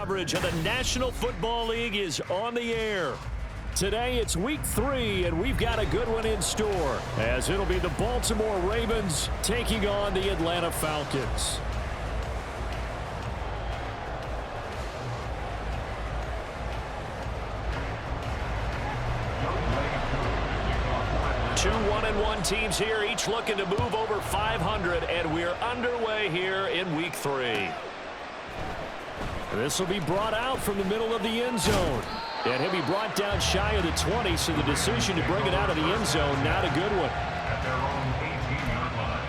Coverage of the National Football League is on the air. Today it's week 3, and we've got a good one in store, as it'll be the Baltimore Ravens taking on the Atlanta Falcons. Two 1-1 teams here, each looking to move over 500, and we're underway here in week 3. This will be brought out from the middle of the end zone. And he'll be brought down shy of the 20, so the decision to bring it out of the end zone, not a good one. At their own 18-yard line.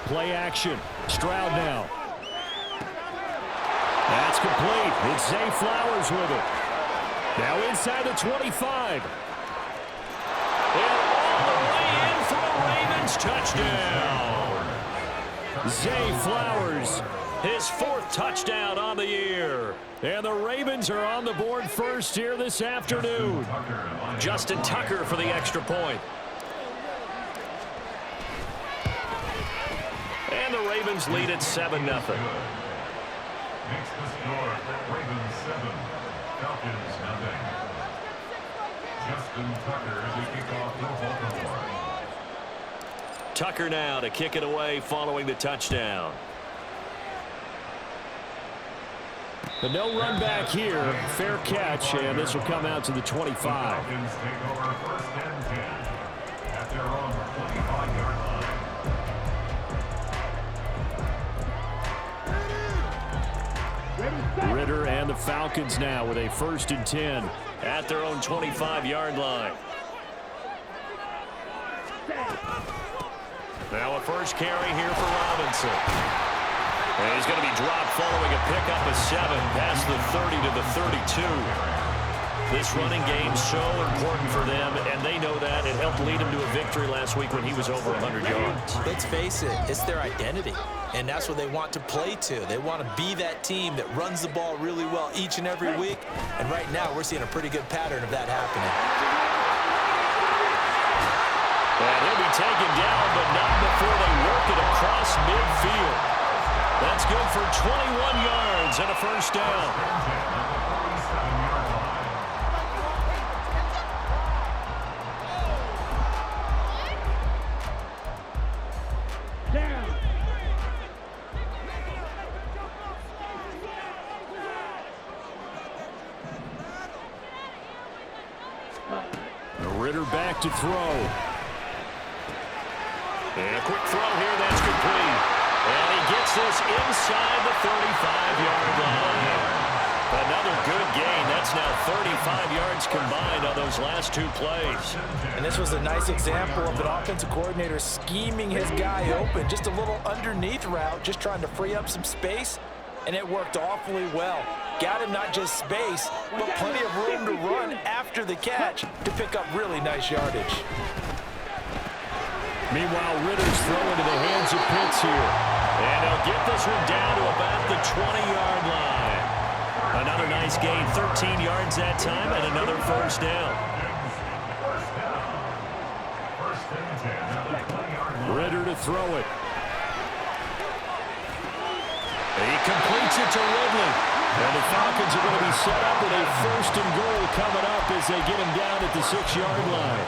Play action. Stroud now. That's complete. It's Zay Flowers with it. Now inside the 25. And all the way in for a Ravens touchdown. Zay Flowers, his 4th touchdown on the year. And the Ravens are on the board first here this afternoon. Justin Tucker for the extra point. And the Ravens lead at 7-0. Makes the score Ravens 7, Falcons 0. Justin Tucker to kick off for Baltimore. Tucker now to kick it away following the touchdown. But no run back here. Fair catch, and this will come out to the 25. Falcons take over 1st and 10 at their own 25-yard line. Ritter and the Falcons now with a 1st and 10 at their own 25-yard line. Now a first carry here for Robinson. And he's going to be dropped following a pickup of 7 past the 30 to the 32. This running game so important for them, and they know that. It helped lead him to a victory last week when he was over 100 yards. Let's face it, it's their identity, and that's what they want to play to. They want to be that team that runs the ball really well each and every week, and right now we're seeing a pretty good pattern of that happening. And he'll be taken down, but not before they work it across midfield. That's good for 21 yards and a first down. Ritter back to throw. And a quick throw here, that's complete. And he gets this inside the 35-yard line. Another good gain. That's now 35 yards combined on those last 2 plays. And this was a nice example of an offensive coordinator scheming his guy open. Just a little underneath route, just trying to free up some space, and it worked awfully well. Got him not just space, but plenty of room to run after the catch to pick up really nice yardage. Meanwhile, Ritter's throwing to the hands of Pitts here. And he'll get this one down to about the 20-yard line. Another nice gain, 13 yards that time, and another first down. Ritter to throw it. He completes it to Ridley. And the Falcons are going to be set up with a 1st and goal coming up as they get him down at the 6-yard line.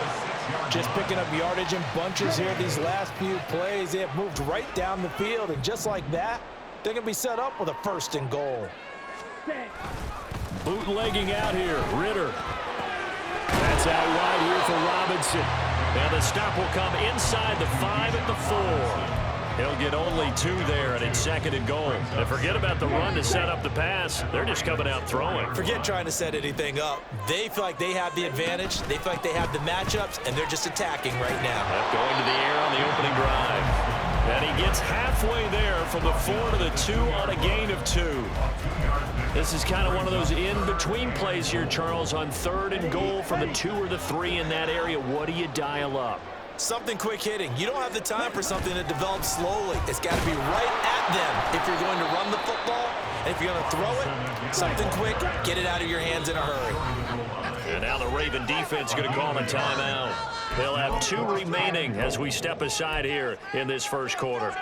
Just picking up yardage in bunches here these last few plays. They have moved right down the field, and just like that, they're going to be set up with a 1st and goal. Bootlegging out here, Ritter. That's out wide here for Robinson. And the stop will come inside the 5 at the 4. He'll get only 2 there, and it's 2nd and goal. And forget about the run to set up the pass. They're just coming out throwing. Forget trying to set anything up. They feel like they have the advantage. They feel like they have the matchups, and they're just attacking right now. Going to the air on the opening drive. And he gets halfway there from the 4 to the 2 on a gain of 2. This is kind of one of those in-between plays here, Charles, on 3rd and goal from the 2 or the 3 in that area. What do you dial up? Something quick hitting. You don't have the time for something that develops slowly. It's got to be right at them if you're going to run the football And if you're going to throw it, something quick, get it out of your hands in a hurry. And now the Raven defense is going to call a timeout. They'll have 2 remaining as we step aside here in this first quarter.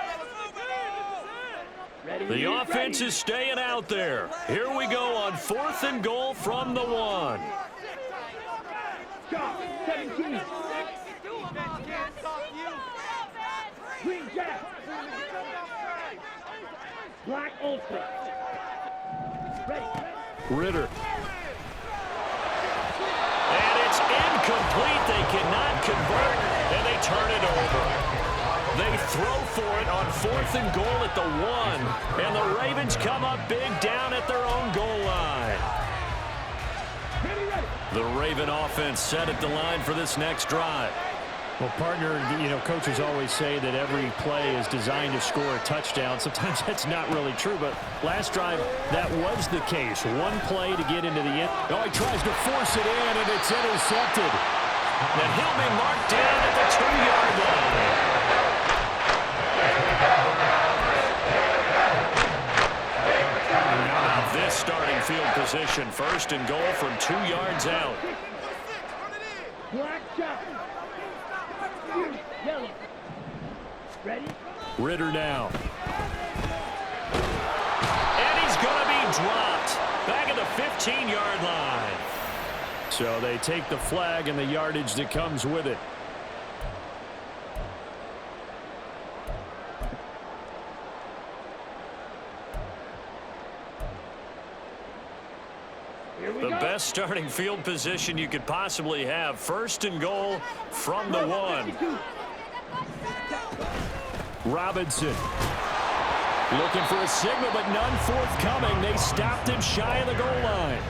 The offense is staying out there. Here we go on 4th and goal from the 1. 17. Green Jack. Black Ultra. Ready. Ritter. And it's incomplete. They cannot convert, and they turn it over. They throw for it on 4th and goal at the 1, and the Ravens come up big down at their own goal line. The Raven offense set at the line for this next drive. Well, partner, coaches always say that every play is designed to score a touchdown. Sometimes that's not really true, but last drive, that was the case. One play to get into the end. Oh, he tries to force it in, and it's intercepted. And he'll be marked down at the 2-yard line. Now this starting field position, 1st and goal from 2 yards out. Black shot. Yellow. Ready? Ritter now. And he's going to be dropped back at the 15-yard line. So they take the flag and the yardage that comes with it. The best starting field position you could possibly have. 1st and goal from the 1. Robinson looking for a signal, but none forthcoming. They stopped him shy of the goal line.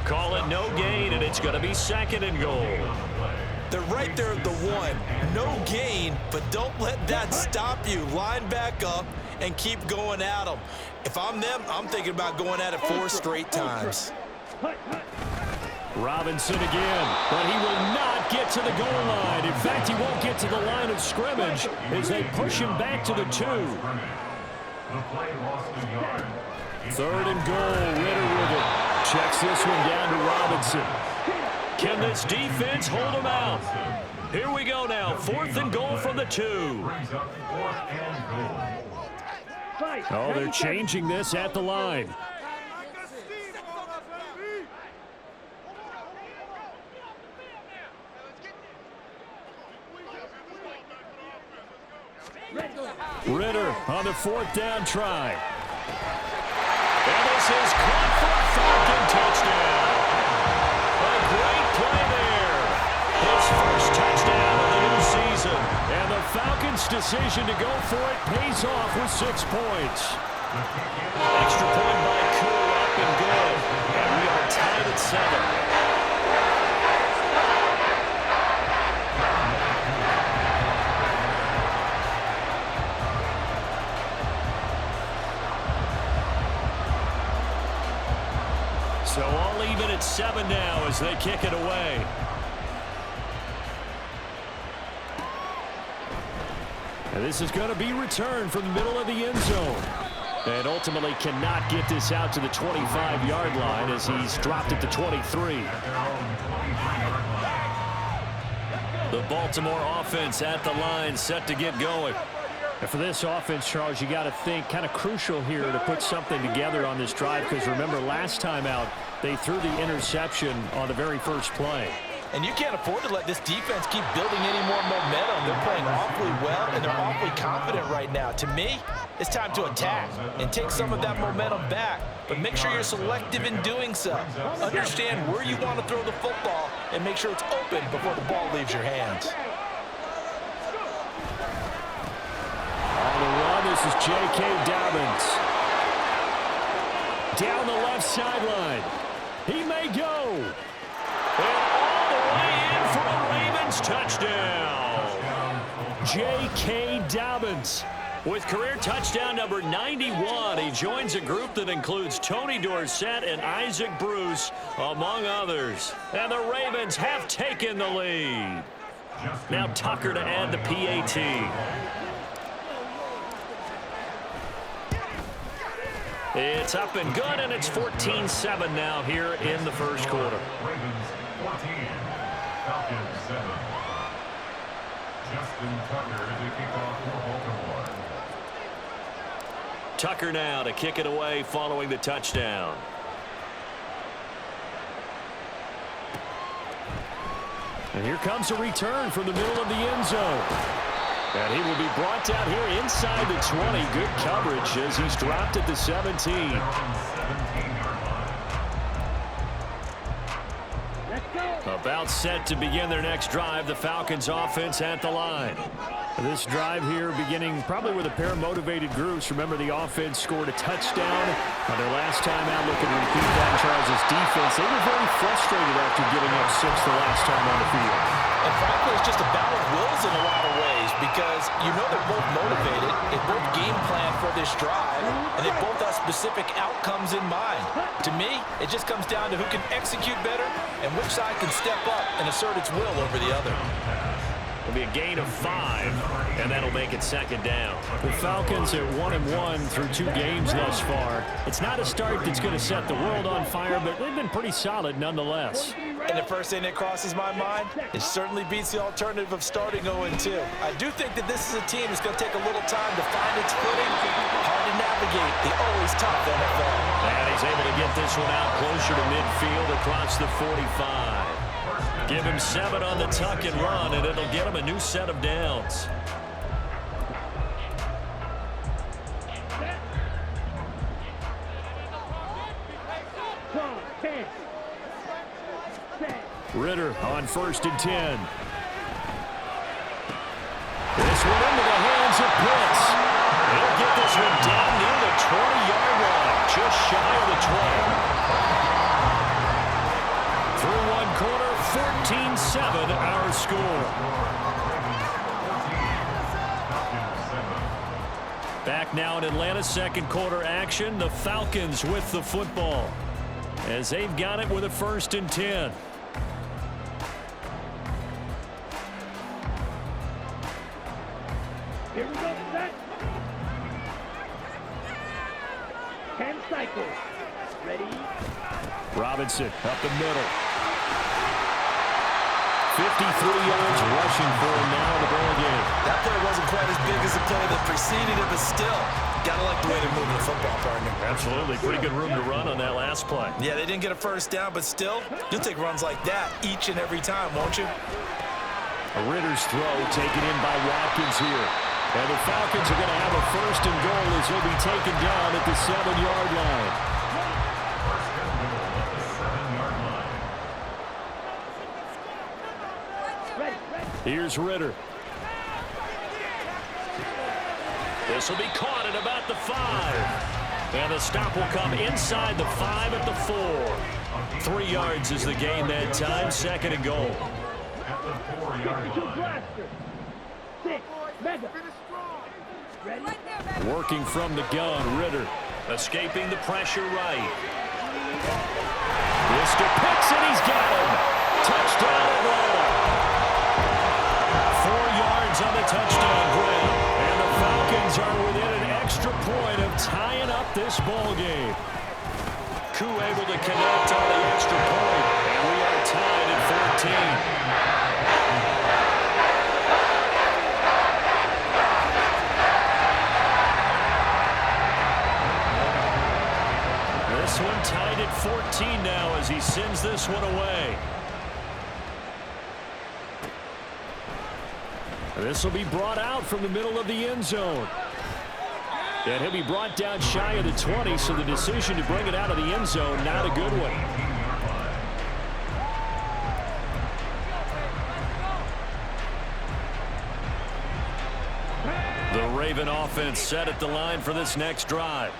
Call it no gain, and it's going to be 2nd and goal. They're right there at the 1. No gain, but don't let that stop you. Line back up and keep going at them. If I'm them, I'm thinking about going at it 4 straight times. Robinson again, but he will not get to the goal line. In fact, he won't get to the line of scrimmage as they push him back to the 2. 3rd and goal, Ritter with it. Checks this one down to Robinson. Can this defense hold him out? Here we go now, 4th and goal from the 2. Oh, they're changing this at the line. Ritter on the 4th down try. And this is caught for a Falcon touchdown. A great play there. His first touchdown of the new season. And the Falcons' decision to go for it pays off with 6 points. Extra point by Koo, up and good. And we are tied at 7. So all even at 7 now as they kick it away. And this is going to be returned from the middle of the end zone. And ultimately cannot get this out to the 25-yard line as he's dropped it to 23. The Baltimore offense at the line, set to get going. And for this offense, Charles, you got to think kind of crucial here to put something together on this drive, because remember last time out they threw the interception on the very first play. And you can't afford to let this defense keep building any more momentum. They're playing awfully well, and they're awfully confident right now. To me, it's time to attack and take some of that momentum back. But make sure you're selective in doing so. Understand where you want to throw the football and make sure it's open before the ball leaves your hands. On the run, this is J.K. Dobbins. Down the left sideline. He may go. And all the way in for a Ravens touchdown. J.K. Dobbins. With career touchdown number 91, he joins a group that includes Tony Dorsett and Isaac Bruce, among others. And the Ravens have taken the lead. Now Tucker to add the PAT. It's up and good, and it's 14-7 now here in the first quarter. Ravens 14, Falcons 7. Justin Tucker to kick off for Baltimore. Tucker now to kick it away following the touchdown. And here comes a return from the middle of the end zone. And he will be brought down here inside the 20. Good coverage as he's dropped at the 17. They're on 17-yard line. Let's go. About set to begin their next drive. The Falcons offense at the line. This drive here beginning probably with a pair of motivated groups. Remember, the offense scored a touchdown on their last time out. Looking to repeat that in Charles' defense. They were very frustrated after giving up 6 the last time on the field. And frankly, it's just a battle of wills in a lot of ways because you know they're both motivated. They both game plan for this drive, and they both have specific outcomes in mind. To me, it just comes down to who can execute better and which side can step up and assert its will over the other. It'll be a gain of 5, and that'll make it second down. The Falcons are 1-1 through 2 games thus far. It's not a start that's going to set the world on fire, but they've been pretty solid nonetheless. And the first thing that crosses my mind, it certainly beats the alternative of starting 0-2. I do think that this is a team that's going to take a little time to find its footing. Hard to navigate the always tough NFL. And he's able to get this one out closer to midfield across the 45. Give him 7 on the tuck and run, and it'll get him a new set of downs. Ritter on 1st and 10. This one into the hands of Pitts. He'll get this one down near the 20-yard line, just shy of the 20. Through one quarter, 14-7 our score. Back now in Atlanta, second quarter action. The Falcons with the football as they've got it with a 1st and 10. Here we go, set. 10 cycles. Ready? Robinson up the middle. 53 yards rushing for him now in the ball game. That play wasn't quite as big as the play that preceded it, but still, gotta like the way they're moving the football, partner. Absolutely. Pretty good room to run on that last play. Yeah, they didn't get a first down, but still, you'll take runs like that each and every time, won't you? A Ritter's throw taken in by Watkins here. And the Falcons are going to have a 1st and goal as he'll be taken down at the 7-yard line. First and goal at the 7-yard line. Ready, ready. Here's Ritter. This will be caught at about the 5. And the stop will come inside the 5 at the 4. 3 yards is the gain that time. 2nd and goal. At the 4-yard 2 line. blaster. 6, mega. Ready? Working from the gun, Ritter. Escaping the pressure right. This to Pitts, and he's got him. Touchdown Atlanta. 4 yards on the touchdown grab. And the Falcons are within an extra point of tying up this ball game. Koo able to connect on the extra point. And we are tied at 14. This one tied at 14 now as he sends this one away. This will be brought out from the middle of the end zone. And he'll be brought down shy of the 20, so the decision to bring it out of the end zone, not a good one. The Raven offense set at the line for this next drive.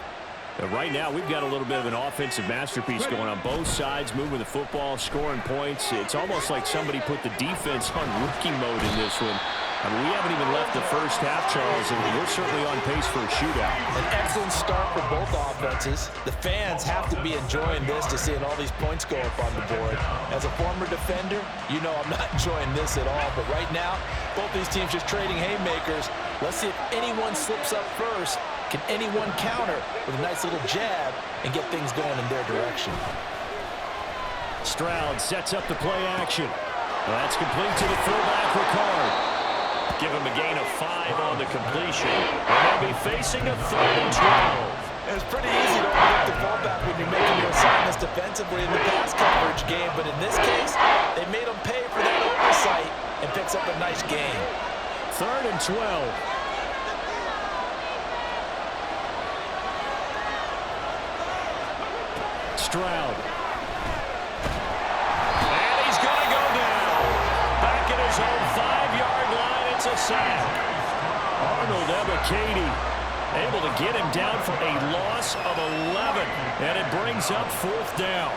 And right now, we've got a little bit of an offensive masterpiece going on both sides, moving the football, scoring points. It's almost like somebody put the defense on rookie mode in this one. I mean, we haven't even left the first half, Charles, and we're certainly on pace for a shootout. An excellent start for both offenses. The fans have to be enjoying this to seeing all these points go up on the board. As a former defender, you know I'm not enjoying this at all. But right now, both these teams just trading haymakers. Let's see if anyone slips up first. Can anyone counter with a nice little jab and get things going in their direction? Stroud sets up the play action. That's complete to the fullback, Ricard. Give him a gain of 5 on the completion. And they'll be facing a 3rd and 12. It's pretty easy to overlook the fullback when you're making your assignments defensively in the pass coverage game. But in this case, they made him pay for that oversight and picks up a nice gain. 3rd and 12. Stroud. And he's going to go down. Back at his own 5-yard line, it's a sack. Arnold Ebiketie able to get him down for a loss of 11. And it brings up 4th down.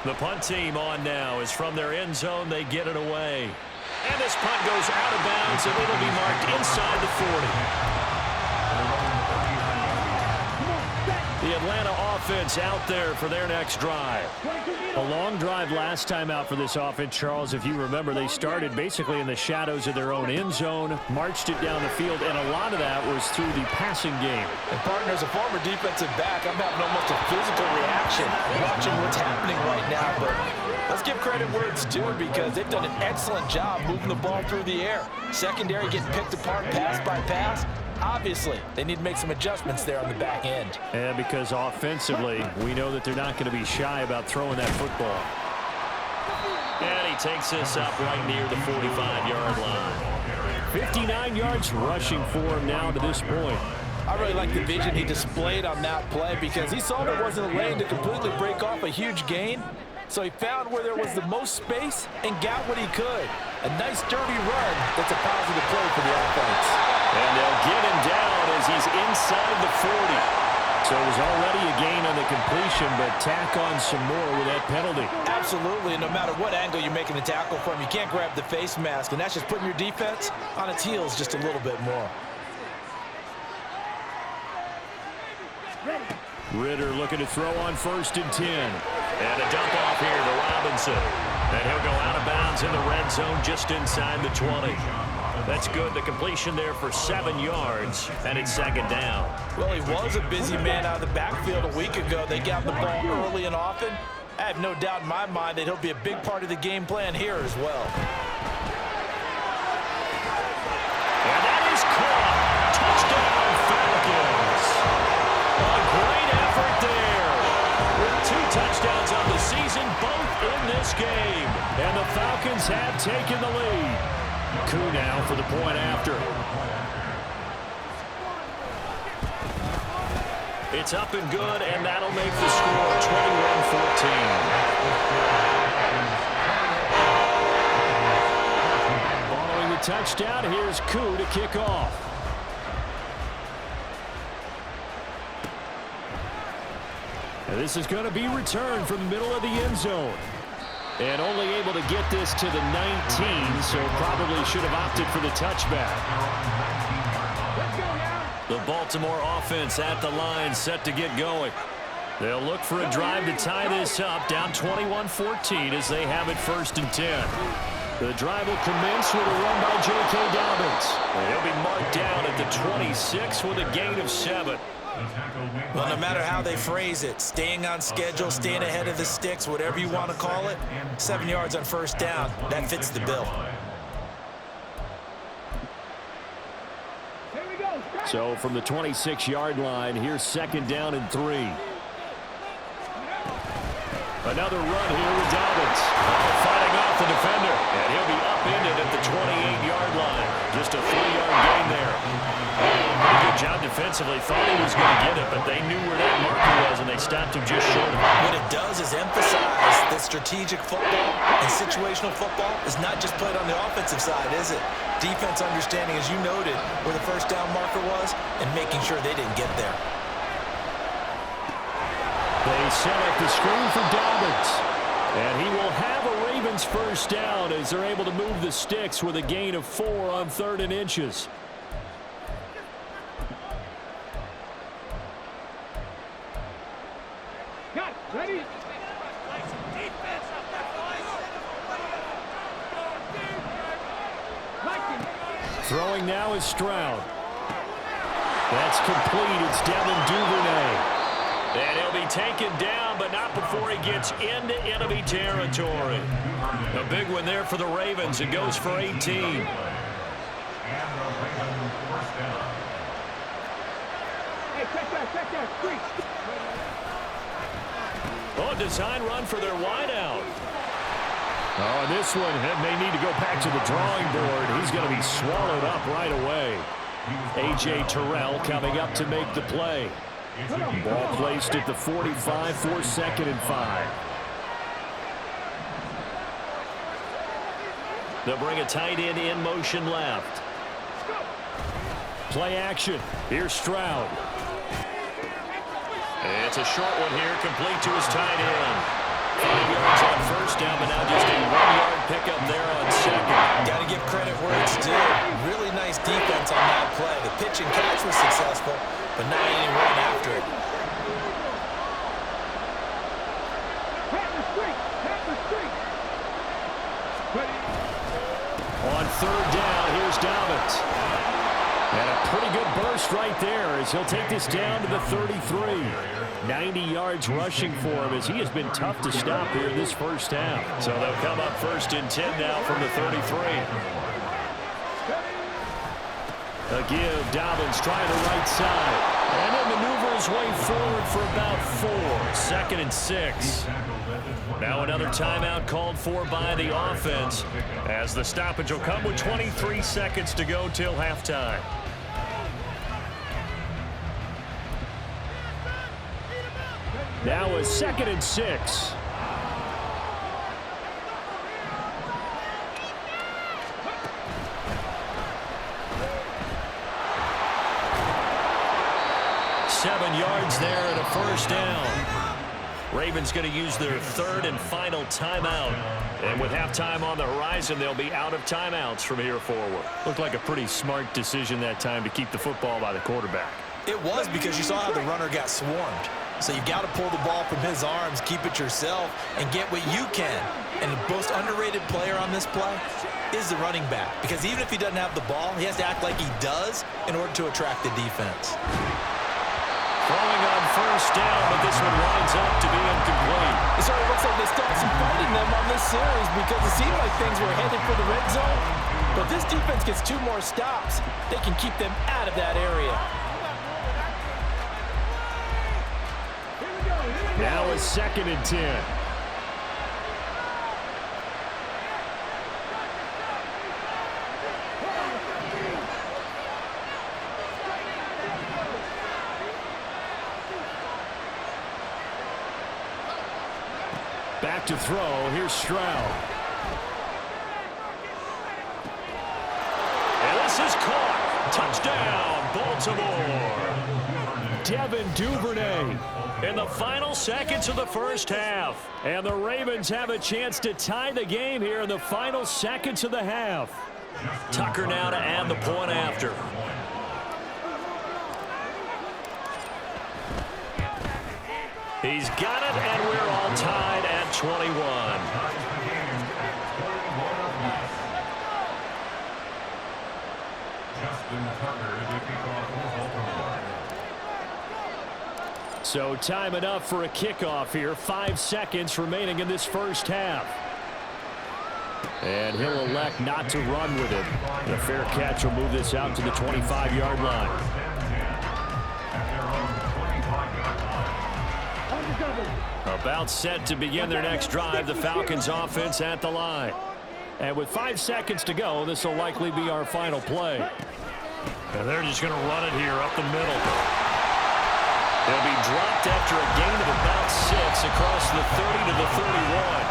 The punt team on now is from their end zone. They get it away. And this punt goes out of bounds, and it'll be marked inside the 40. The Atlanta offense out there for their next drive. A long drive last time out for this offense, Charles. If you remember, they started basically in the shadows of their own end zone, marched it down the field, and a lot of that was through the passing game. And partner, as a former defensive back, I'm having almost a physical reaction watching what's happening right now. But let's give credit where it's due because they've done an excellent job moving the ball through the air. Secondary getting picked apart pass by pass. Obviously, they need to make some adjustments there on the back end. And because offensively, we know that they're not going to be shy about throwing that football. And he takes this up right near the 45-yard line. 59 yards rushing for him now to this point. I really like the vision he displayed on that play because he saw there wasn't a lane to completely break off a huge gain. So he found where there was the most space and got what he could. A nice dirty run that's a positive play for the offense. And they'll get him down as he's inside the 40. So it was already a gain on the completion, but tack on some more with that penalty. Absolutely, and no matter what angle you're making the tackle from, you can't grab the face mask, and that's just putting your defense on its heels just a little bit more. Ritter looking to throw on 1st and 10. And a dump off here to Robinson. And he'll go out of bounds in the red zone just inside the 20. That's good. The completion there for 7 yards, and it's 2nd down. Well, he was a busy man out of the backfield a week ago. They got the ball early and often. I have no doubt in my mind that he'll be a big part of the game plan here as well. And that is caught. Touchdown, Falcons. A great effort there. With 2 touchdowns on the season, both in this game. And the Falcons have taken the lead. Koo now for the point after. It's up and good, and that'll make the score 21-14. Following the touchdown, here's Koo to kick off. And this is going to be returned from the middle of the end zone. And only able to get this to the 19, so probably should have opted for the touchback. The Baltimore offense at the line, set to get going. They'll look for a drive to tie this up, down 21-14 as they have it 1st and 10. The drive will commence with a run by J.K. Dobbins. And he'll be marked down at the 26 with a gain of 7. Well, no matter how they phrase it, staying on schedule, staying ahead of the sticks, whatever you want to call it, 7 yards on 1st down, that fits the bill. So from the 26-yard line, here's 2nd down and 3. Another run here with Dobbins. Fighting off the defender. And he'll be upended at the 28-yard line. Just a 3-yard gain there. Pretty good job defensively. Thought he was going to get it, but they knew where that marker was, and they stopped him just short of it. What it does is emphasize that strategic football and situational football is not just played on the offensive side, is it? Defense understanding, as you noted, where the 1st down marker was and making sure they didn't get there. They set up the screen for Dobbins, and he will have a Ravens first down as they're able to move the sticks with a gain of 4 on 3rd and inches. Got it. Ready? Throwing now is Stroud. That's complete. It's Devin Duvernay. And he'll be taken down, but not before he gets into enemy territory. A big one there for the Ravens. It goes for 18. And the Ravens first down. Hey, check that, street. Oh, design run for their wideout. Oh, this one may need to go back to the drawing board. He's going to be swallowed up right away. A.J. Terrell coming up to make the play. Ball placed at the 45 for 2nd and 5. They'll bring a tight end in motion left. Play action. Here's Stroud. It's a short one here, complete to his tight end. 5 yards on first down, but now just a 1-yard pickup there on 2nd. Got to give credit where it's due. Really nice defense on that play. The pitch and catch was successful, but not any run after it. Pat the street. Ready? On 3rd down, here's Dobbins. And a pretty good burst right there as he'll take this down to the 33. 90 yards rushing for him as he has been tough to stop here in this first half. So they'll come up 1st and 10 now from the 33. A give, Dobbins trying the right side. And he'll maneuver his way forward for about 4. 2nd and 6. Now another timeout called for by the offense as the stoppage will come with 23 seconds to go till halftime. Now a 2nd and 6. Seven yards there and a first down. Ravens going to use their 3rd and final timeout. And with halftime on the horizon, they'll be out of timeouts from here forward. Looked like a pretty smart decision that time to keep the football by the quarterback. It was, because you saw how the runner got swarmed. So you got to pull the ball from his arms, keep it yourself, and get what you can. And the most underrated player on this play is the running back. Because even if he doesn't have the ball, he has to act like he does in order to attract the defense. Throwing on first down, but this one winds up to be incomplete. It certainly looks like they still have some fight in them on this series, because it seemed like things were headed for the red zone. But this defense gets 2 more stops. They can keep them out of that area. Now a 2nd and 10. Back to throw. Here's Stroud. And this is caught. Touchdown, Baltimore. Devin Duvernay in the final seconds of the first half. And the Ravens have a chance to tie the game here in the final seconds of the half. Tucker now to add the point after. He's got it, and we're all tied at 21. So time enough for a kickoff here. 5 seconds remaining in this first half. And he'll elect not to run with it. And a fair catch will move this out to the 25-yard line. About set to begin their next drive, the Falcons offense at the line. And with 5 seconds to go, this will likely be our final play. And they're just going to run it here up the middle. They'll be dropped after a gain of about 6 across the 30 to the 31.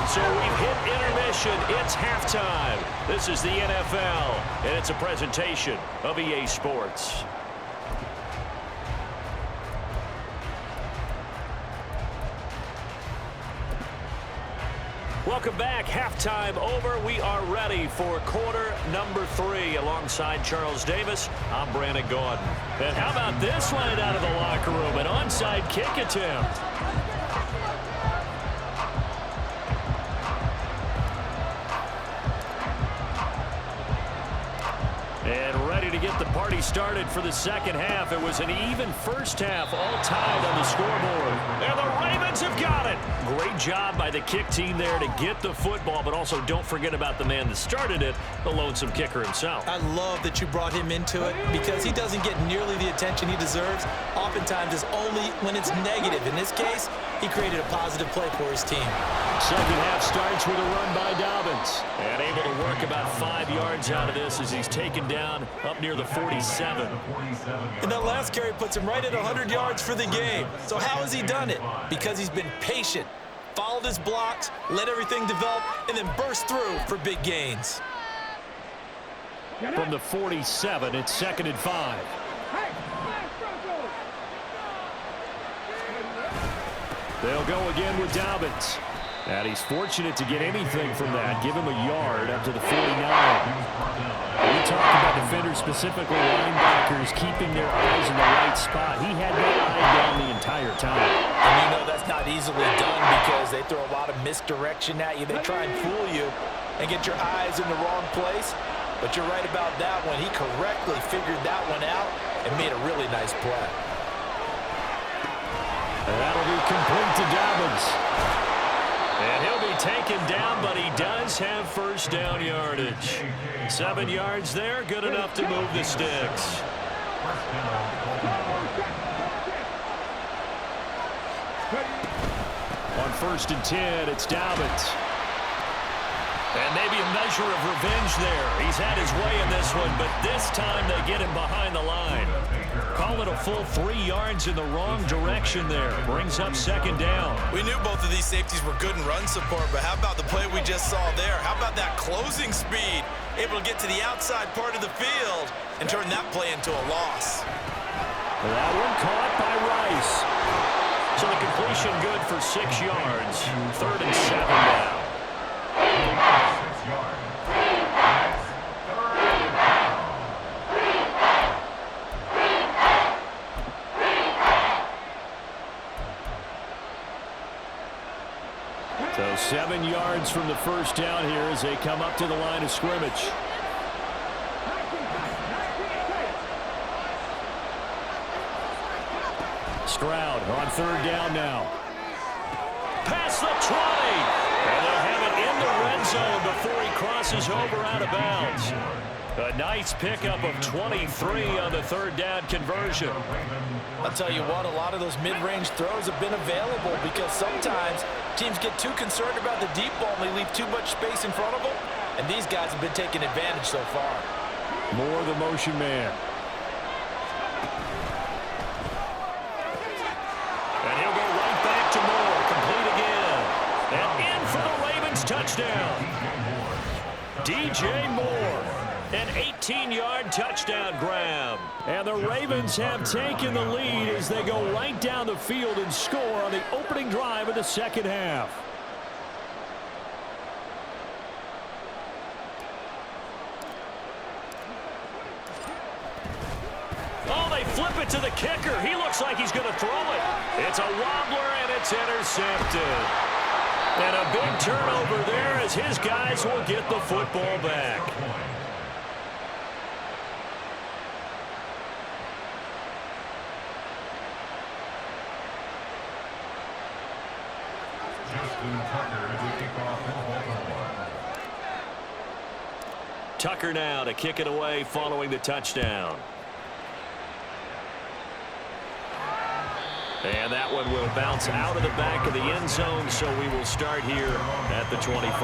So we've hit intermission. It's halftime. This is the NFL, and it's a presentation of EA Sports. Welcome back. Halftime over. We are ready for quarter number 3. Alongside Charles Davis, I'm Brandon Gordon. And how about this one out of the locker room? An onside kick attempt. And ready to get the party started for the second half. It was an even first half, all tied on the scoreboard. And the Ravens have got it. Great job by the kick team there to get the football, but also don't forget about the man that started it, the lonesome kicker himself. I love that you brought him into it because he doesn't get nearly the attention he deserves. Oftentimes it's only when it's negative. In this case, he created a positive play for his team. Second half starts with a run by Dobbins. And able to work about 5 yards out of this as he's taken down up near the 47. And that last carry puts him right at 100 yards for the game. So how has he done it? Because he's been patient, followed his blocks, let everything develop, and then burst through for big gains. From the 47, it's 2nd and 5. They'll go again with Dobbins. And he's fortunate to get anything from that. Give him a yard up to the 49. We talked about defenders, specifically linebackers, keeping their eyes in the right spot. He had that eye down the entire time. And you know that's not easily done because they throw a lot of misdirection at you. They try and fool you and get your eyes in the wrong place. But you're right about that one. He correctly figured that one out and made a really nice play. And that'll be complete to Dobbins. And he'll be taken down, but he does have first down yardage. 7 yards there, good enough to move the sticks. On 1st and 10, it's Dobbins. And maybe a measure of revenge there. He's had his way in this one, but this time they get him behind the line. Call it a full 3 yards in the wrong direction there. Brings up 2nd down. We knew both of these safeties were good in run support, but how about the play we just saw there? How about that closing speed? Able to get to the outside part of the field and turn that play into a loss. That one caught by Rice. So the completion good for 6 yards. 3rd and 7 now. 6 yards. So 7 yards from the first down here as they come up to the line of scrimmage. Stroud on 3rd down now. Past the 20. And they'll have it in the red zone before he crosses over out of bounds. A nice pickup of 23 on the 3rd down conversion. I'll tell you what, a lot of those mid-range throws have been available because sometimes teams get too concerned about the deep ball and they leave too much space in front of them. And these guys have been taking advantage so far. More the motion man. And he'll go right back to Moore. Complete again. And in for the Ravens touchdown. DJ Moore. An 18-yard touchdown grab. And the Ravens have taken the lead as they go right down the field and score on the opening drive of the second half. Oh, they flip it to the kicker. He looks like he's going to throw it. It's a wobbler, and it's intercepted. And a big turnover there as his guys will get the football back. Tucker now to kick it away following the touchdown. And that one will bounce out of the back of the end zone, so we will start here at the 25.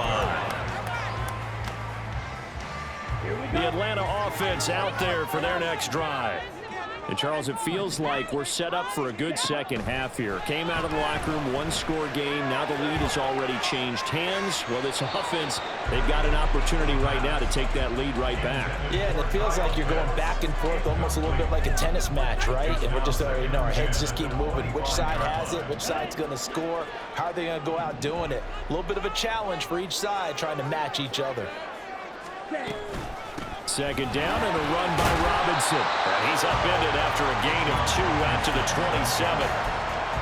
The Atlanta offense out there for their next drive. And, Charles, it feels like we're set up for a good second half here. Came out of the locker room, one-score game. Now the lead has already changed hands. Well, this offense, they've got an opportunity right now to take that lead right back. Yeah, and it feels like you're going back and forth almost a little bit like a tennis match, right? And we're just, our heads just keep moving. Which side has it? Which side's going to score? How are they going to go out doing it? A little bit of a challenge for each side trying to match each other. Second down and a run by Robinson. And he's upended after a gain of 2 out to the 27.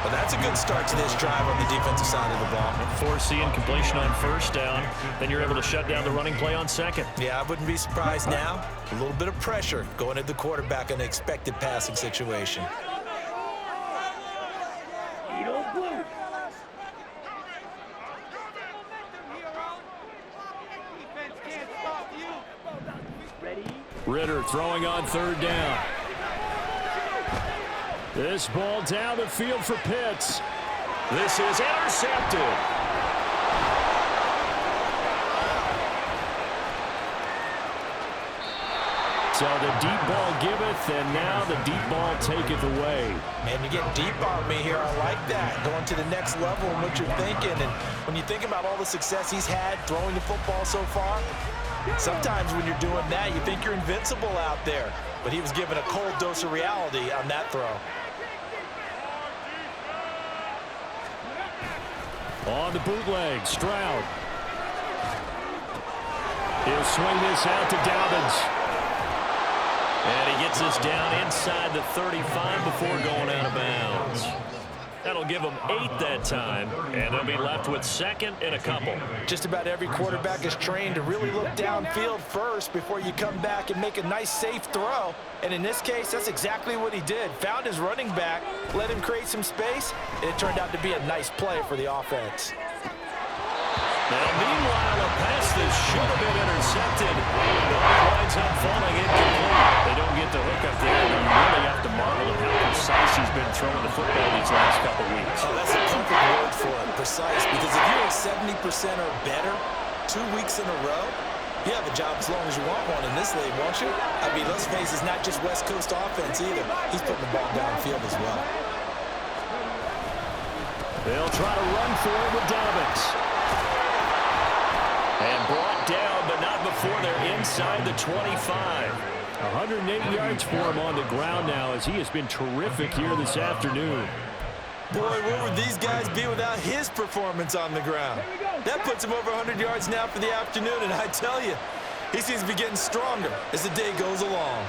Well, that's a good start to this drive on the defensive side of the ball. Forcing completion on first down. Then you're able to shut down the running play on second. Yeah, I wouldn't be surprised now. A little bit of pressure going at the quarterback in an expected passing situation. Ritter throwing on third down. This ball down the field for Pitts. This is intercepted. So the deep ball giveth, and now the deep ball taketh away. Man, you're getting deep on me here. I like that. Going to the next level and what you're thinking. And when you think about all the success he's had throwing the football so far, sometimes when you're doing that, you think you're invincible out there. But he was given a cold dose of reality on that throw. On the bootleg, Stroud. He'll swing this out to Dobbins. And he gets us down inside the 35 before going out of bounds. That'll give them 8 that time, and they'll be left with second and a couple. Just about every quarterback is trained to really look downfield first before you come back and make a nice, safe throw. And in this case, that's exactly what he did. Found his running back, let him create some space, and it turned out to be a nice play for the offense. Now, meanwhile, a pass that should have been intercepted. But it winds up falling incomplete. They don't get the hook up there. You really have to marvel at how precise he's been throwing the football these last couple weeks. Oh, that's a perfect word for it, precise. Because if you're at 70% or better 2 weeks in a row, you have a job as long as you want one in this league, won't you? I mean, let's face it, it's not just West Coast offense either. He's putting the ball downfield as well. They'll try to run for it with Dobbins. And brought down, but not before they're inside the 25. 108 yards for him on the ground now as he has been terrific here this afternoon. Boy, where would these guys be without his performance on the ground? That puts him over 100 yards now for the afternoon, and I tell you, he seems to be getting stronger as the day goes along.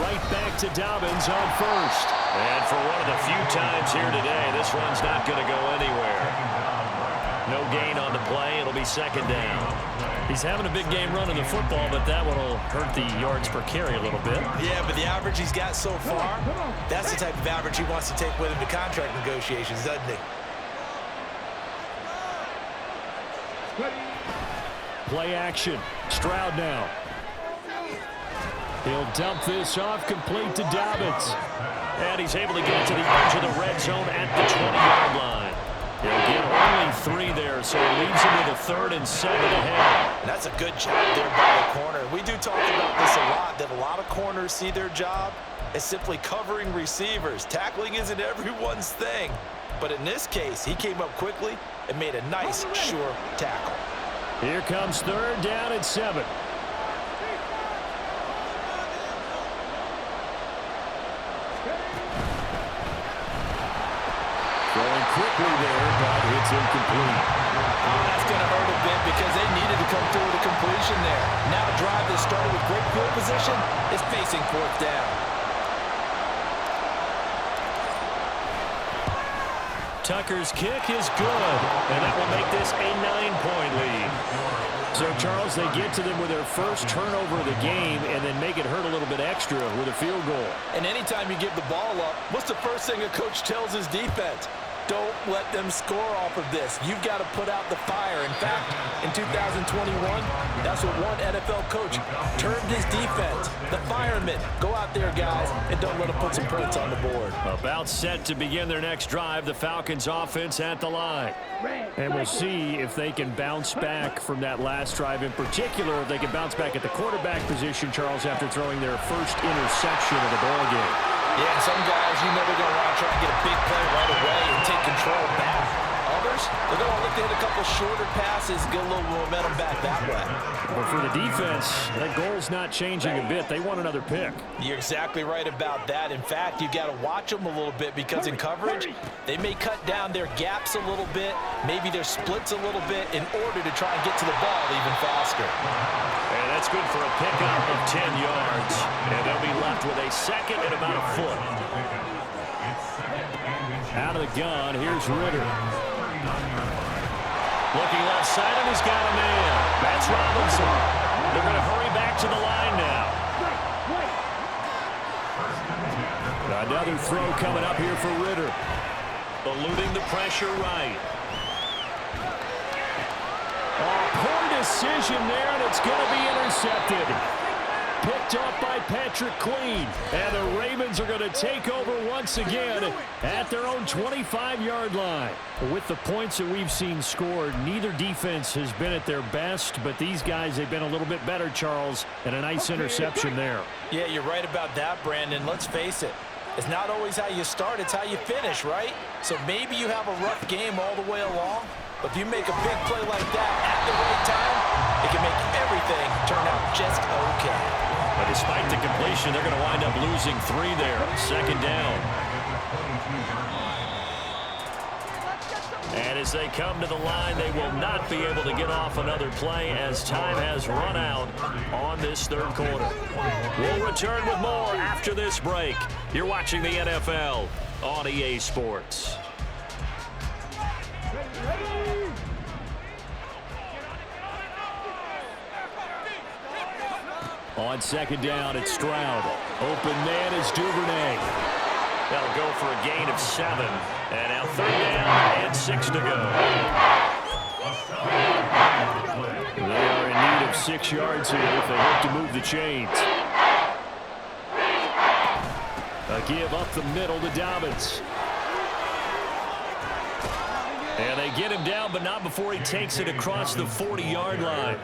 Right back to Dobbins on first. And for one of the few times here today, this run's not going to go anywhere. No gain on the play. It'll be second down. He's having a big game running the football, but that one will hurt the yards per carry a little bit. Yeah, but the average he's got so far, that's the type of average he wants to take with him to contract negotiations, doesn't he? Play action. Stroud now. He'll dump this off complete to Dobbins. And he's able to get it to the edge of the red zone at the 20-yard line. He'll get only 3 there, so it leads him to the 3rd and 7 ahead. And that's a good job there by the corner. We do talk about this a lot, that a lot of corners see their job as simply covering receivers. Tackling isn't everyone's thing. But in this case, he came up quickly and made a nice, sure tackle. Here comes 3rd down and 7. Going quickly there, but it's incomplete. Oh, that's going to hurt a bit because they needed to come through with a completion there. Now a drive that started with great field position is facing 4th down. Tucker's kick is good, and that will make this a 9-point lead. So, Charles, they get to them with their first turnover of the game and then make it hurt a little bit extra with a field goal. And anytime you give the ball up, what's the first thing a coach tells his defense? Don't let them score off of this. You've got to put out the fire. In fact, in 2021, that's what one NFL coach termed his defense, the firemen. Go out there, guys, and don't let them put some points on the board. About set to begin their next drive, the Falcons offense at the line. And we'll see if they can bounce back from that last drive. In particular, if they can bounce back at the quarterback position, Charles, after throwing their first interception of the ballgame. Yeah, some guys, you know they're going to want to try and get a big play right away and take control back. Others, they're going to look to hit a couple shorter passes, get a little momentum back that way. But for the defense, that goal's not changing a bit. They want another pick. You're exactly right about that. In fact, you got to watch them a little bit because in coverage, they may cut down their gaps a little bit, maybe their splits a little bit in order to try and get to the ball even faster. And that's good for a pickup of 10 yards. And they'll be left with a second and about a foot. Out of the gun, here's Ritter. Looking left side, and he's got a man. That's Robinson. They're going to hurry back to the line now. Another throw coming up here for Ritter. Eluding the pressure right. Poor decision there, and it's going to be intercepted. Picked up by Patrick Queen. And the Ravens are going to take over once again at their own 25-yard line. With the points that we've seen scored, neither defense has been at their best, but these guys, they've been a little bit better, Charles, and a nice interception there. Yeah, you're right about that, Brandon. Let's face it. It's not always how you start, it's how you finish, right? So maybe you have a rough game all the way along, but if you make a big play like that at the right time, it can make everything turn out just okay. But despite the completion, they're going to wind up losing 3 there. Second down. And as they come to the line, they will not be able to get off another play as time has run out on this third quarter. We'll return with more after this break. You're watching the NFL on EA Sports. On second down, it's Stroud. Open man is Duvernay. That'll go for a gain of 7. And now third down and 6 to go. They are in need of 6 yards here if they hope to move the chains. A give up the middle to Dobbins. And they get him down, but not before he takes it across the 40-yard line.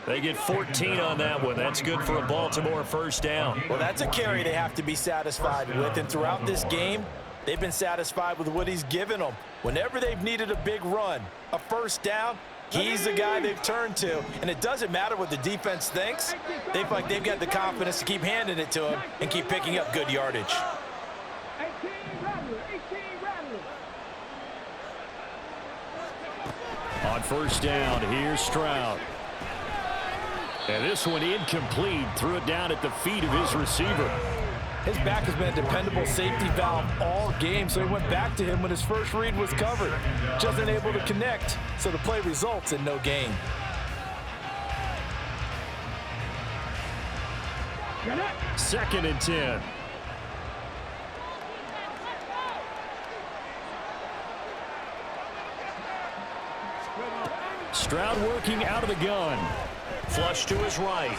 They get 14 on that one. That's good for a Baltimore first down. Well, that's a carry they have to be satisfied with. And throughout this game, they've been satisfied with what he's given them. Whenever they've needed a big run, a first down, he's the guy they've turned to. And it doesn't matter what the defense thinks. They feel like they've got the confidence to keep handing it to him and keep picking up good yardage. On first down, here's Stroud. And this one incomplete. Threw it down at the feet of his receiver. His back has been a dependable safety valve all game, so he went back to him when his first read was covered. Just unable to connect, so the play results in no gain. Second and 10. Stroud working out of the gun. Flush to his right.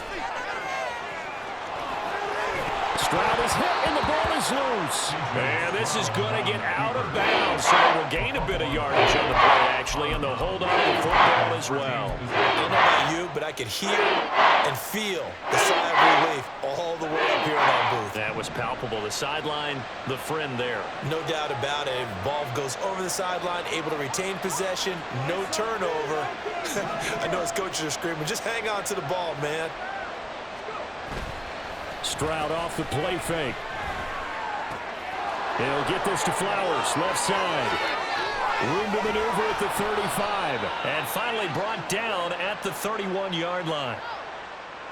Stroud is hit, and the ball is loose. And this is going to get out of bounds, so they will gain a bit of yardage on the play, actually, and they'll hold on to the football as well. I don't know about you, but I could hear and feel the sigh of relief all the way up here in our booth. That was palpable. The sideline, the friend there. No doubt about it. Ball goes over the sideline, able to retain possession, no turnover. I know his coaches are screaming, just hang on to the ball, man. Stroud off the play fake. He'll get this to Flowers, left side. Room to maneuver at the 35. And finally brought down at the 31-yard line.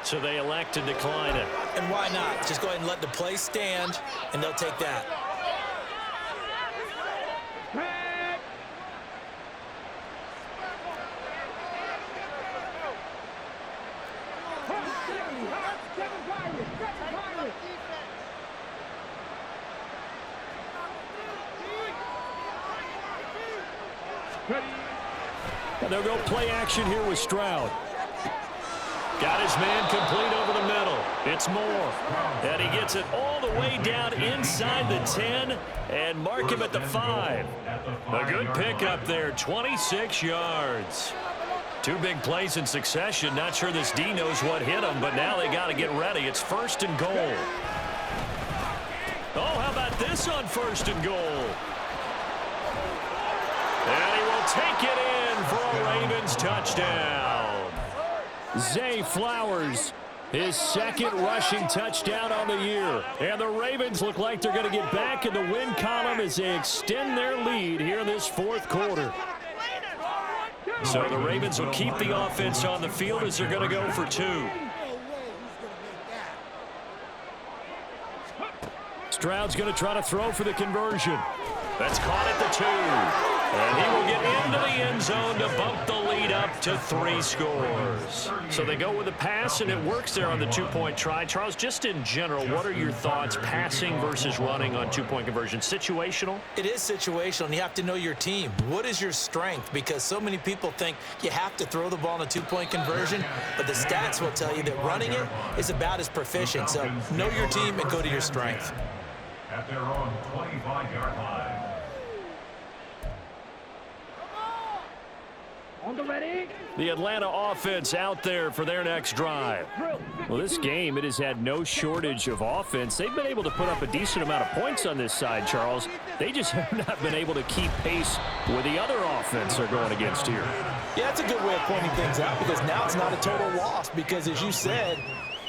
So they elect to decline it. And why not? Just go ahead and let the play stand, and they'll take that. And they'll go play action here with Stroud. Got his man complete over the middle. It's Moore. And he gets it all the way down inside the 10 and mark him at the 5. A good pickup there, 26 yards. Two big plays in succession. Not sure this D knows what hit him, but now they got to get ready. It's 1st and goal. Oh, how about this on 1st and goal? And he will take it in for a Ravens touchdown. Zay Flowers, his 2nd rushing touchdown on the year. And the Ravens look like they're going to get back in the win column as they extend their lead here in this 4th quarter. So the Ravens will keep the offense on the field as they're going to go for 2. Stroud's going to try to throw for the conversion. That's caught at the 2. And he will get into the end zone to bump the lead up to 3 scores. So they go with a pass, and it works there on the 2-point try. Charles, just in general, what are your thoughts passing versus running on 2-point conversion? Situational? It is situational, and you have to know your team. What is your strength? Because so many people think you have to throw the ball in a 2-point conversion, but the stats will tell you that running it is about as proficient. So know your team and go to your strength. At their own 25-yard line. On the ready. The Atlanta offense out there for their next drive. Well, this game, it has had no shortage of offense. They've been able to put up a decent amount of points on this side, Charles. They just have not been able to keep pace with the other offense they're going against here. Yeah, that's a good way of pointing things out because now it's not a total loss because, as you said,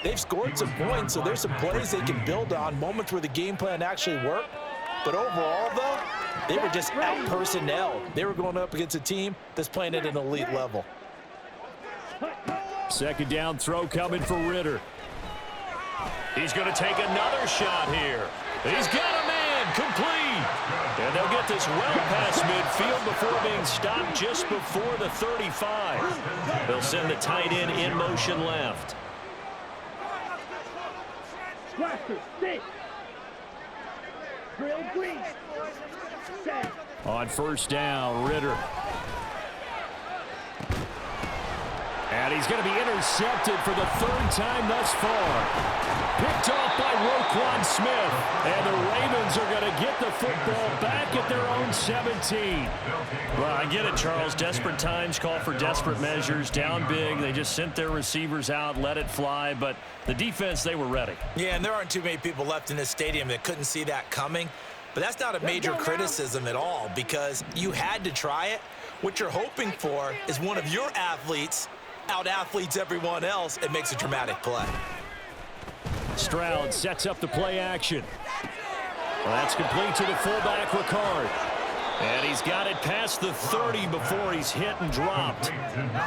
they've scored some points, so there's some plays they can build on, moments where the game plan actually worked. But overall, though, they were just out-personnel. They were going up against a team that's playing at an elite level. 2nd down throw coming for Ritter. He's going to take another shot here. He's got a man complete. And they'll get this well past midfield before being stopped just before the 35. They'll send the tight end in motion left. Blaster, stay. Drill green. Set. On 1st down, Ritter. And he's going to be intercepted for the 3rd time thus far. Picked off by Roquan Smith. And the Ravens are going to get the football back at their own 17. Well, I get it, Charles. Desperate times call for desperate measures. Down big. They just sent their receivers out, let it fly. But the defense, they were ready. Yeah, and there aren't too many people left in this stadium that couldn't see that coming. But that's not a major criticism at all because you had to try it. What you're hoping for is one of your athletes out-athletes everyone else and makes a dramatic play. Stroud sets up the play action. Well, that's complete to the fullback, Ricard. And he's got it past the 30 before he's hit and dropped.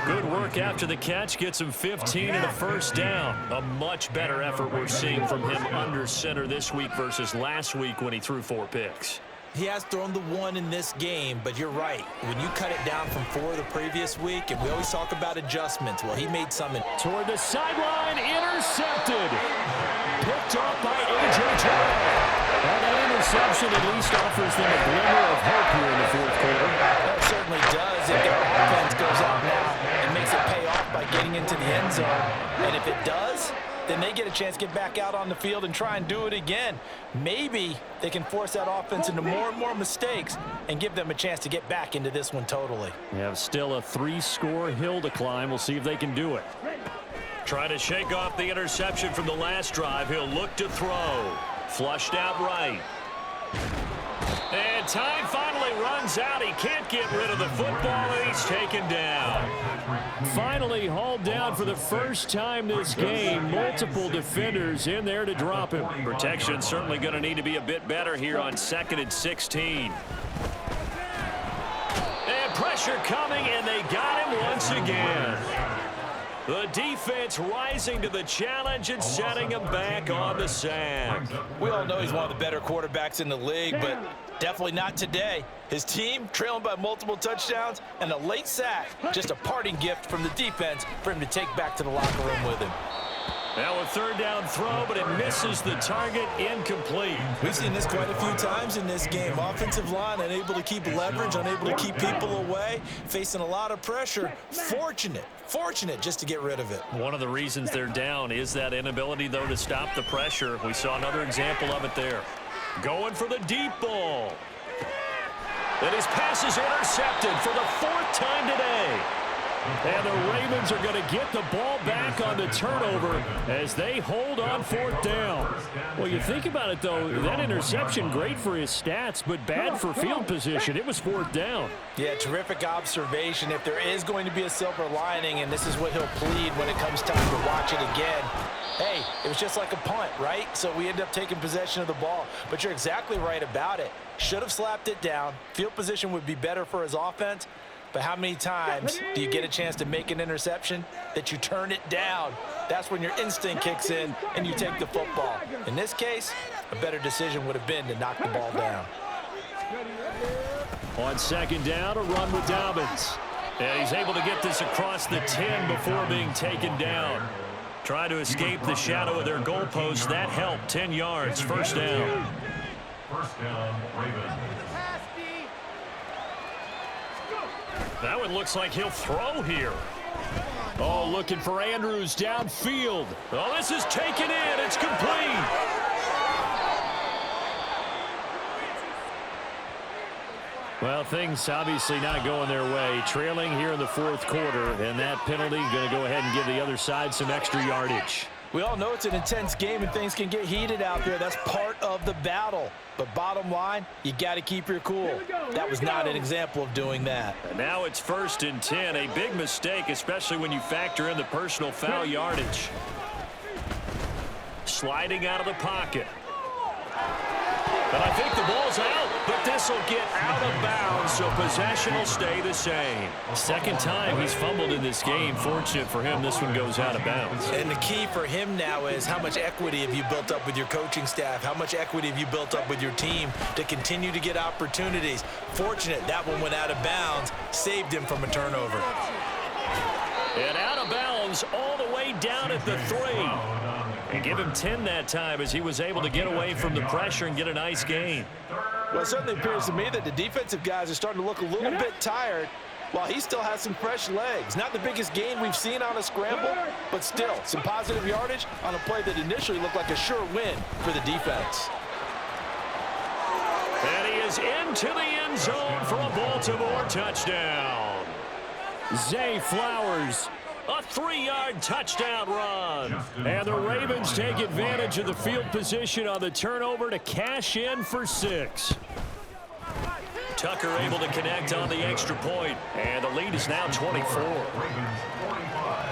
Good work after the catch. Gets him 15 and a 1st down. A much better effort we're seeing from him under center this week versus last week when he threw 4 picks. He has thrown the 1 in this game, but you're right. When you cut it down from 4 the previous week, and we always talk about adjustments, well, he made some. Toward the sideline, intercepted. Picked off by A.J. Terrell. Well, that interception at least offers them a glimmer of hope here in the 4th quarter. That certainly does. If their offense goes out now and makes it pay off by getting into the end zone, and if it does, then they get a chance to get back out on the field and try and do it again. Maybe they can force that offense into more and more mistakes and give them a chance to get back into this one totally. They have still a 3-score hill to climb. We'll see if they can do it. Try to shake off the interception from the last drive. He'll look to throw. Flushed out right. And time finally runs out. He can't get rid of the football, and he's taken down. Finally hauled down for the first time this game. Multiple defenders in there to drop him. Protection certainly going to need to be a bit better here on 2nd and 16. And pressure coming, and they got him once again. The defense rising to the challenge and setting him back on the sack. We all know he's one of the better quarterbacks in the league, but definitely not today. His team trailing by multiple touchdowns and a late sack. Just a parting gift from the defense for him to take back to the locker room with him. Now a third down throw, but it misses the target, incomplete. We've seen this quite a few times in this game. Offensive line unable to keep leverage, unable to keep people away, facing a lot of pressure. Fortunate just to get rid of it. One of the reasons they're down is that inability, though, to stop the pressure. We saw another example of it there. Going for the deep ball. And his pass is intercepted for the 4th time today. And the Ravens are going to get the ball back on the turnover as they hold on 4th down. Well, you think about it, though, that interception, great for his stats, but bad for field position. It was 4th down. Yeah, terrific observation. If there is going to be a silver lining, and this is what he'll plead when it comes time to watch it again, hey, it was just like a punt, right? So we end up taking possession of the ball. But you're exactly right about it. Should have slapped it down. Field position would be better for his offense. But how many times do you get a chance to make an interception that you turn it down? That's when your instinct kicks in and you take the football. In this case, a better decision would have been to knock the ball down. On 2nd down, a run with Dobbins. And he's able to get this across the 10 before being taken down. Trying to escape the shadow of their goalpost. That helped. 10 yards, 1st down. 1st down, Ravens. That one looks like he'll throw here. Oh, looking for Andrews downfield. Oh, this is taken in. It's complete. Well, things obviously not going their way. Trailing here in the 4th quarter, and that penalty going to go ahead and give the other side some extra yardage. We all know it's an intense game and things can get heated out there. That's part of the battle. But bottom line, you got to keep your cool. That was not an example of doing that. And now it's 1st and 10. A big mistake, especially when you factor in the personal foul yardage. Sliding out of the pocket. And I think the ball's out, but this will get out of bounds, so possession will stay the same. 2nd time he's fumbled in this game. Fortunate for him, this one goes out of bounds. And the key for him now is how much equity have you built up with your coaching staff? How much equity have you built up with your team to continue to get opportunities? Fortunate that one went out of bounds, saved him from a turnover. And out of bounds all the way down at the 3. And give him 10 that time as he was able to get away from the pressure and get a nice gain. Well, it certainly appears to me that the defensive guys are starting to look a little bit tired while he still has some fresh legs. Not the biggest gain we've seen on a scramble, but still some positive yardage on a play that initially looked like a sure win for the defense. And he is into the end zone for a Baltimore touchdown. Zay Flowers. A 3-yard touchdown run. And the Ravens take advantage of the field position on the turnover to cash in for 6. Tucker able to connect on the extra point. And the lead is now 24. Ravens 45.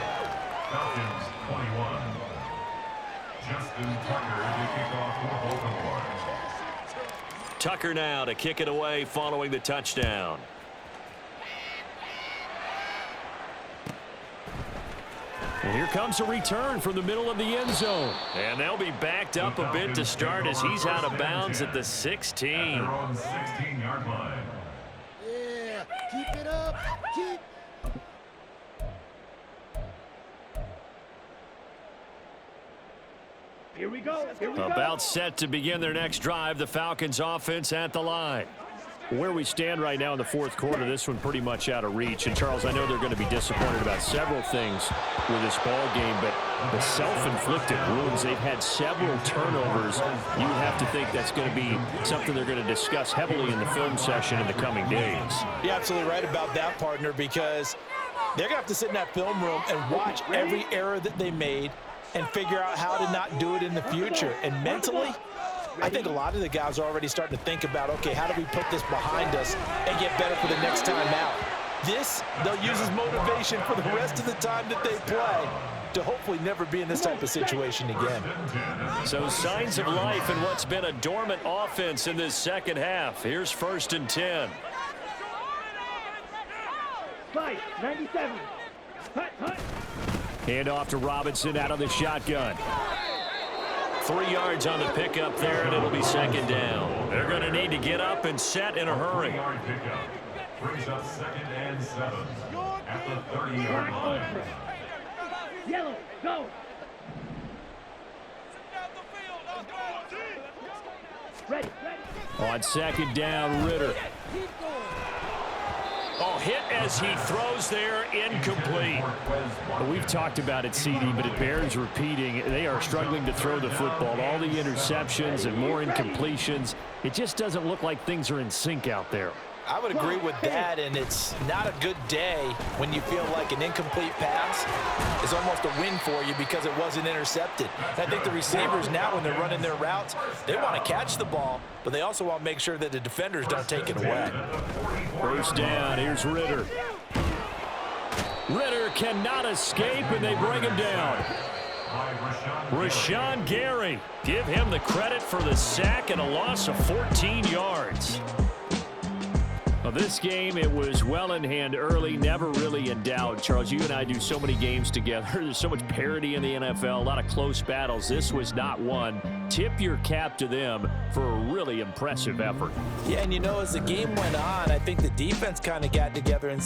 Falcons 21. Justin Tucker to kick off for Baltimore. Tucker now to kick it away following the touchdown. And here comes a return from the middle of the end zone. And they'll be backed up a bit to start as he's out of bounds at the 16. They're on 16-yard line. Yeah, keep it up. Keep. Here we go. Here we go. About set to begin their next drive. The Falcons offense at the line. Where we stand right now in the 4th quarter, this one pretty much out of reach. And, Charles, I know they're going to be disappointed about several things with this ball game, but the self-inflicted wounds, they've had several turnovers. You would have to think that's going to be something they're going to discuss heavily in the film session in the coming days. You're absolutely right about that, partner, because they're going to have to sit in that film room and watch every error that they made and figure out how to not do it in the future. And mentally, I think a lot of the guys are already starting to think about, okay, how do we put this behind us and get better for the next time out? This, they'll use as motivation for the rest of the time that they play to hopefully never be in this type of situation again. So signs of life in what's been a dormant offense in this 2nd half. Here's 1st and 10. Fight, 97. Hut, hut. Hand off to Robinson out of the shotgun. 3 yards on the pickup there, and it'll be 2nd down. They're going to need to get up and set in a hurry. 3-yard pickup brings up 2nd and 7 at the 30-yard line. Yellow, go. Ready. On second down, Ritter. Oh, hit as he throws there, incomplete. Well, we've talked about it, CD, but it bears repeating. They are struggling to throw the football. All the interceptions and more incompletions. It just doesn't look like things are in sync out there. I would agree with that, and it's not a good day when you feel like an incomplete pass is almost a win for you because it wasn't intercepted. And I think the receivers now, when they're running their routes, they want to catch the ball, but they also want to make sure that the defenders don't take it away. First down, here's Ritter. Ritter cannot escape, and they bring him down. Rashawn Gary, give him the credit for the sack and a loss of 14 yards. Well, this game, it was well in hand early, never really in doubt. Charles, you and I do so many games together. There's so much parity in the NFL, a lot of close battles. This was not one. Tip your cap to them for a really impressive effort. Yeah, and you know, as the game went on, I think the defense kind of got together and